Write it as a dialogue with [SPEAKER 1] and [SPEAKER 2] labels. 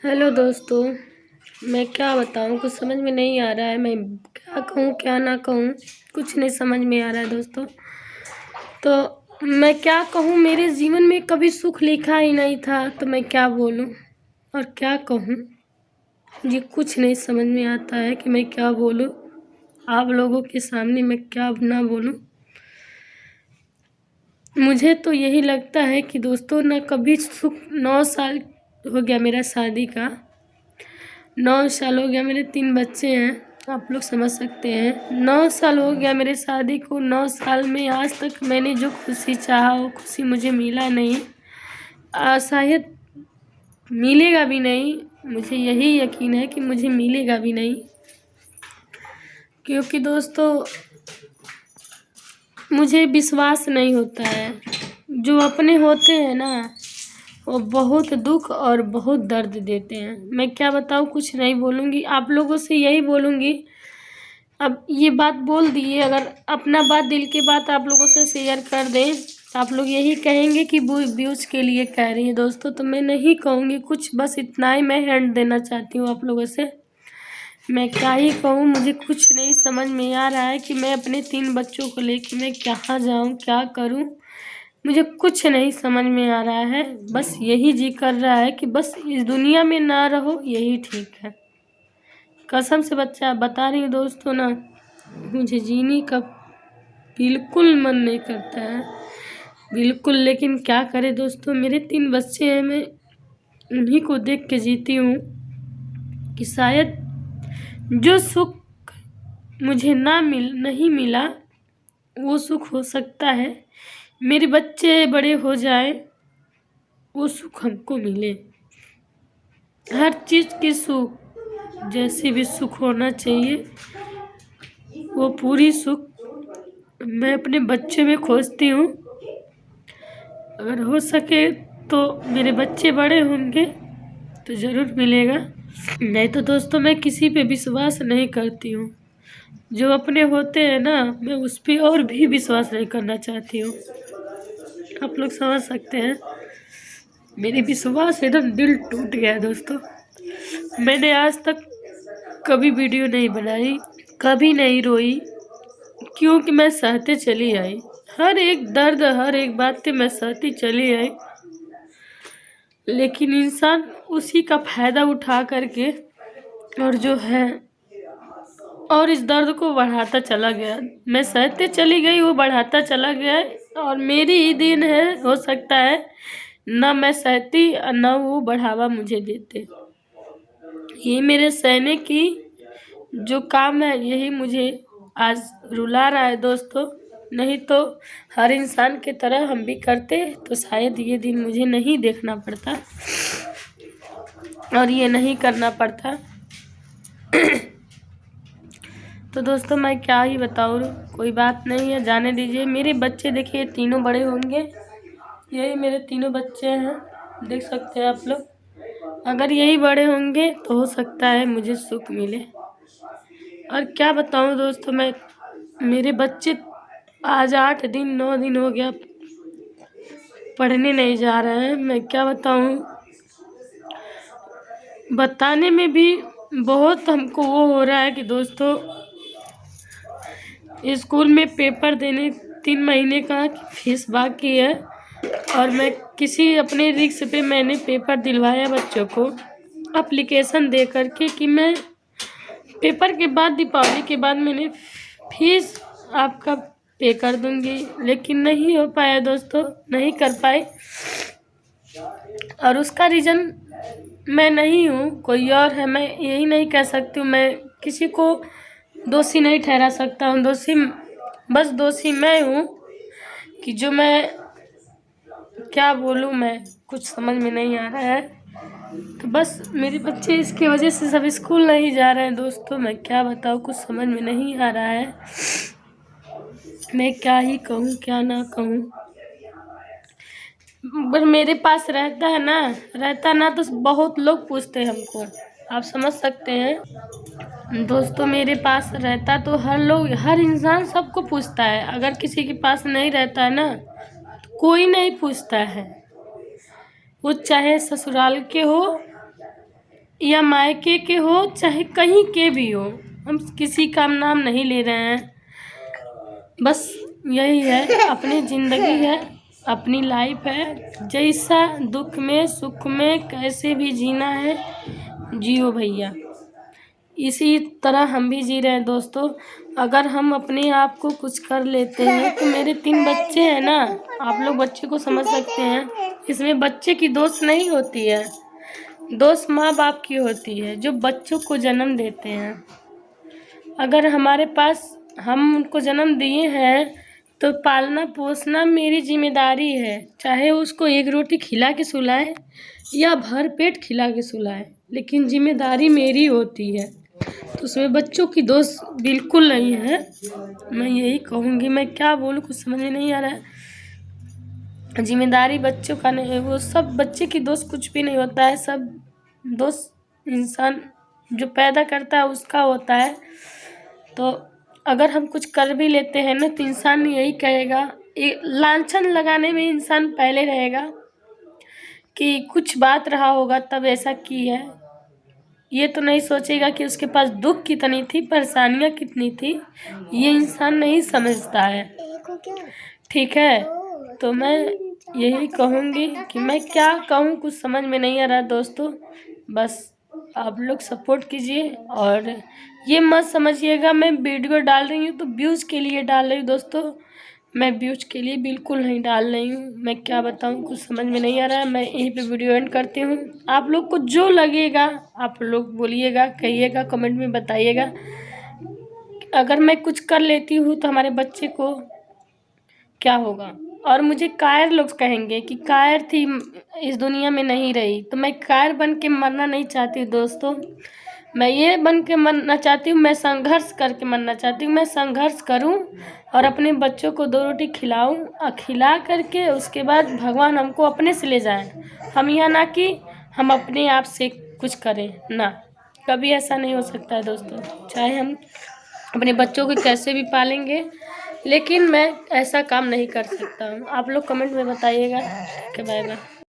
[SPEAKER 1] Hello दोस्तों। मैं क्या बताऊं, कुछ समझ में नहीं आ रहा है। मैं क्या कहूं क्या ना कहूं, कुछ नहीं समझ में आ रहा है दोस्तों। तो मैं क्या कहूं, मेरे जीवन में कभी सुख लिखा ही नहीं था, तो मैं क्या बोलूं और क्या कहूं। मुझे कुछ नहीं समझ में आता है कि मैं क्या बोलूं। आप लोगों के सामने मैं क्या ना बोलूं। मुझे तो यही लगता है कि दोस्तों ना कभी सुख। 9 साल हो गया मेरा शादी का, 9 साल हो गया, मेरे 3 बच्चे हैं। आप लोग समझ सकते हैं, 9 साल हो गया मेरे शादी को। 9 साल में आज तक मैंने जो खुशी चाहा वो खुशी मुझे मिला नहीं। शायद मिलेगा भी नहीं। मुझे यही यकीन है कि मुझे मिलेगा भी नहीं, क्योंकि दोस्तों मुझे विश्वास नहीं होता है। जो अपने होते हैं ना, वो बहुत दुख और बहुत दर्द देते हैं। मैं क्या बताऊँ, कुछ नहीं बोलूँगी। आप लोगों से यही बोलूँगी, अब ये बात बोल दिए, अगर अपना बात, दिल की बात आप लोगों से शेयर कर दें तो आप लोग यही कहेंगे कि व्यूज़ के लिए कह रही है दोस्तों। तो मैं नहीं कहूँगी कुछ, बस इतना ही मैं हैंड देना चाहती हूँ आप लोगों से। मैं क्या ही कहूँ, मुझे कुछ नहीं समझ में आ रहा है कि मैं अपने 3 बच्चों को लेकर मैं कहाँ जाऊँ, क्या करूँ। मुझे कुछ नहीं समझ में आ रहा है। बस यही जी कर रहा है कि बस इस दुनिया में ना रहो, यही ठीक है। कसम से बच्चा बता रही हूँ दोस्तों ना, मुझे जीने का बिल्कुल मन नहीं करता है, बिल्कुल। लेकिन क्या करे दोस्तों, मेरे 3 बच्चे हैं, मैं उन्हीं को देख के जीती हूँ कि शायद जो सुख मुझे नहीं मिला, वो सुख हो सकता है मेरे बच्चे बड़े हो जाए, वो सुख हमको मिले। हर चीज़ की सुख, जैसे भी सुख होना चाहिए, वो पूरी सुख मैं अपने बच्चे में खोजती हूँ। अगर हो सके तो मेरे बच्चे बड़े होंगे तो ज़रूर मिलेगा, नहीं तो दोस्तों मैं किसी पे विश्वास नहीं करती हूँ। जो अपने होते हैं ना, मैं उस पर और भी विश्वास नहीं करना चाहती हूँ। आप लोग समझ सकते हैं, मेरी विश्वास एकदम दिल टूट गया है दोस्तों। मैंने आज तक कभी वीडियो नहीं बनाई, कभी नहीं रोई, क्योंकि मैं सहते चली आई। हर एक दर्द, हर एक बात मैं सहती चली आई। लेकिन इंसान उसी का फ़ायदा उठा करके और जो है और इस दर्द को बढ़ाता चला गया। मैं सहते चली गई, वो बढ़ाता चला गया। और मेरी ही दिन है, हो सकता है ना मैं सहती ना वो बढ़ावा मुझे देते। ये मेरे सहने की जो काम है, यही मुझे आज रुला रहा है दोस्तों। नहीं तो हर इंसान के तरह हम भी करते तो शायद ये दिन मुझे नहीं देखना पड़ता और ये नहीं करना पड़ता। तो दोस्तों मैं क्या ही बताऊँ, कोई बात नहीं है, जाने दीजिए। मेरे बच्चे देखिए तीनों बड़े होंगे, यही मेरे तीनों बच्चे हैं, देख सकते हैं आप लोग। अगर यही बड़े होंगे तो हो सकता है मुझे सुख मिले। और क्या बताऊँ दोस्तों, मेरे बच्चे आज 8 दिन 9 दिन हो गया पढ़ने नहीं जा रहे हैं। मैं क्या बताऊँ, बताने में भी बहुत हमको वो हो रहा है कि दोस्तों स्कूल में पेपर देने 3 महीने का फीस बाकी है, और मैं किसी अपने रिक्स पे मैंने पेपर दिलवाया बच्चों को, एप्लीकेशन दे करके कि मैं पेपर के बाद, दीपावली के बाद मैंने फीस आपका पे कर दूंगी। लेकिन नहीं हो पाया दोस्तों, नहीं कर पाए। और उसका रीज़न मैं नहीं हूँ, कोई और है। मैं यही नहीं कह सकती हूँ, मैं किसी को दोषी नहीं ठहरा सकता हूँ। बस दोषी मैं हूँ कि जो मैं क्या बोलूँ, मैं कुछ समझ में नहीं आ रहा है। तो बस मेरे बच्चे इसके वजह से सब स्कूल नहीं जा रहे हैं दोस्तों। मैं क्या बताऊँ, कुछ समझ में नहीं आ रहा है। मैं क्या ही कहूँ क्या ना कहूँ। पर मेरे पास रहता ना तो बहुत लोग पूछते हैं हमको, आप समझ सकते हैं दोस्तों। मेरे पास रहता तो हर इंसान सबको पूछता है। अगर किसी के पास नहीं रहता है ना, तो कोई नहीं पूछता है, वो चाहे ससुराल के हो या मायके के हो चाहे कहीं के भी हो, हम किसी का नाम नहीं ले रहे हैं। बस यही है, अपनी ज़िंदगी है, अपनी लाइफ है, जैसा दुख में सुख में कैसे भी जीना है जियो भैया। इसी तरह हम भी जी रहे हैं दोस्तों। अगर हम अपने आप को कुछ कर लेते हैं तो मेरे 3 बच्चे हैं ना, आप लोग बच्चे को समझ सकते हैं, इसमें बच्चे की दोष नहीं होती है, दोष माँ बाप की होती है जो बच्चों को जन्म देते हैं। अगर हमारे पास हम उनको जन्म दिए हैं तो पालना पोसना मेरी जिम्मेदारी है, चाहे उसको एक रोटी खिला के सुलाएं या भर पेट खिला के सुलाएं, लेकिन जिम्मेदारी मेरी होती है। तो उसमें बच्चों की दोष बिल्कुल नहीं है। मैं यही कहूँगी, मैं क्या बोलूँ कुछ समझ में नहीं आ रहा है। जिम्मेदारी बच्चों का नहीं है, वो सब बच्चे की दोष कुछ भी नहीं होता है, सब दोष इंसान जो पैदा करता है उसका होता है। तो अगर हम कुछ कर भी लेते हैं ना तो इंसान यही कहेगा, लांछन लगाने में इंसान पहले रहेगा कि कुछ बात रहा होगा तब ऐसा की है। ये तो नहीं सोचेगा कि उसके पास दुख कितनी थी, परेशानियाँ कितनी थी, ये इंसान नहीं समझता है। ठीक है, तो मैं यही कहूँगी कि मैं क्या कहूँ कुछ समझ में नहीं आ रहा दोस्तों। बस आप लोग सपोर्ट कीजिए और ये मत समझिएगा मैं वीडियो डाल रही हूँ तो व्यूज़ के लिए डाल रही हूँ दोस्तों, मैं व्यूज़ के लिए बिल्कुल नहीं डाल रही हूँ। मैं क्या बताऊँ कुछ समझ में नहीं आ रहा है। मैं यहीं पे वीडियो एंड करती हूँ। आप लोग को जो लगेगा आप लोग बोलिएगा, कहिएगा, कमेंट में बताइएगा। अगर मैं कुछ कर लेती हूँ तो हमारे बच्चे को क्या होगा, और मुझे कायर लोग कहेंगे कि कायर थी, इस दुनिया में नहीं रही। तो मैं कायर बन के मरना नहीं चाहती दोस्तों, मैं ये बन के मरना चाहती हूँ, मैं संघर्ष करके मरना चाहती हूँ। मैं संघर्ष करूँ और अपने बच्चों को 2 रोटी खिलाऊँ और खिला करके उसके बाद भगवान हमको अपने से ले जाएं, हम यहाँ ना कि हम अपने आप से कुछ करें ना। कभी ऐसा नहीं हो सकता है दोस्तों, चाहे हम अपने बच्चों को कैसे भी पालेंगे, लेकिन मैं ऐसा काम नहीं कर सकता हूँ। आप लोग कमेंट में बताइएगा। ठीक है, बाय बाय।